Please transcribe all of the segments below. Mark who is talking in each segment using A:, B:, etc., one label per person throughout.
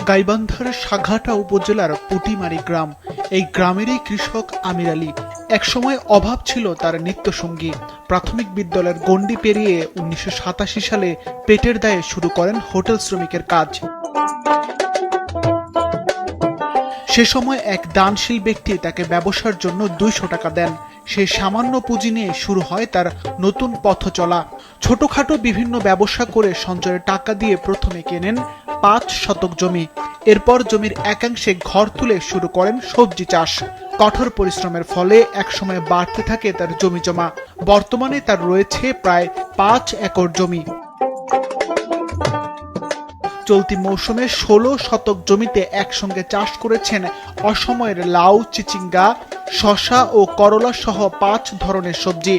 A: গাইবান্ধার সাঘাটা উপজেলার পুটিমারি গ্রাম। এই গ্রামেরই কৃষক আমির আলী। একসময় অভাব ছিল তার নিত্যসঙ্গী। প্রাথমিক বিদ্যালয়ের গণ্ডি পেরিয়ে ১৯৮৭ সালে পেটের দায়ে শুরু করেন হোটেল শ্রমিকের কাজ। সে সময় এক দানশীল ব্যক্তি তাকে ব্যবসার জন্য ২০০ টাকা দেন। সেই সামান্য পুঁজি নিয়ে শুরু হয় তার নতুন পথ চলা। ছোটখাটো বিভিন্ন ব্যবসা করে সঞ্চয়ের টাকা দিয়ে প্রথমে কেনেন ৫ শতক জমি। এরপর জমির একাংশে ঘর তুলে শুরু করেন সবজি চাষ। কঠোর পরিশ্রমের ফলে একসময় বাড়তে থাকে তার জমি জমা। বর্তমানে তার রয়েছে প্রায় ৫ একর জমি। চলতি মৌসুমে ১৬ শতক জমিতে একসঙ্গে চাষ করেছেন অসময়ের লাউ, চিচিঙ্গা, শসা ও করলা সহ ৫ ধরনের সবজি।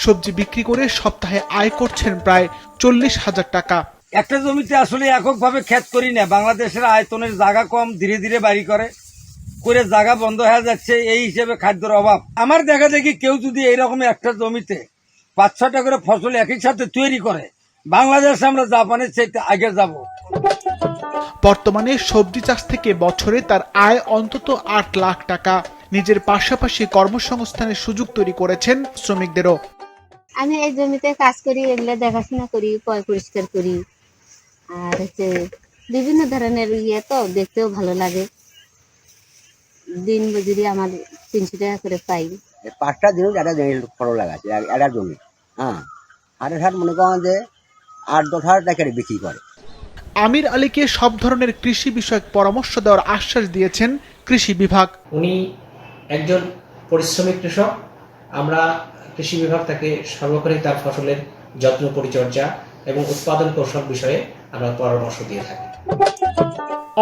A: সবজি বিক্রি করে সপ্তাহে আয় করছেন প্রায় ৪০,০০০ টাকা।
B: একটা জমিতে আসলে এককভাবে ক্ষেত করি না। বাংলাদেশের আয়তনের জায়গা কম, ধীরে ধীরে বাড়ি করে জায়গা বন্ধ হয়ে যাচ্ছে। এই হিসেবে খাদ্যের অভাব। আমার দেখা দেখি কেউ যদি এইরকম একটা জমিতে ৫-৬টা করে ফসল একই সাথে তৈরি করে, বাংলাদেশ আমরা জাপানের চাইতে আগে যাব।
A: বর্তমানে সবজি চাষ থেকে বছরে তার আয় অন্তত ৮ লাখ টাকা। নিজের পাশাপাশি কর্মসংস্থানের সুযোগ তৈরি করেছেন শ্রমিকদেরও।
C: আমি এই জমিতে কাজ করি, এগুলো দেখাশোনা করি, পরিষ্কার করি। আর বিভিন্ন ধরনের তো দেখতেও ভালো লাগে। দিন মজুরি আমার ৩০০ টাকা করে পাই।
D: ৫টা দিনও একটা জমি ফসল লাগাচ্ছে, একটা জমি। হ্যাঁ, হাটে হাট মনে করেন যে ৮-১০ টাকা বিক্রি করে।
A: আমির আলীকে সব ধরনের কৃষি বিষয়ক পরামর্শ দেওয়ার আশ্বাস দিয়েছেন কৃষি বিভাগ।
E: উনি একজন পরিশ্রমী কৃষক। আমরা কৃষি বিভাগ তাকে সর্বোপরি তার ফসলের যত্ন পরিচর্যা এবং উৎপাদন কৌশল বিষয়ে আমরা পরামর্শ দিয়ে থাকি।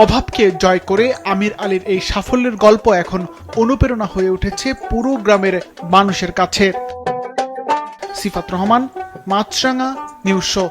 A: অভাবকে জয় করে আমির আলীর এই সাফল্যের গল্প এখন অনুপ্রেরণা হয়ে উঠেছে পুরো গ্রামের মানুষের কাছে। সিফাত রহমান, মাছরাঙা নিউজ শো।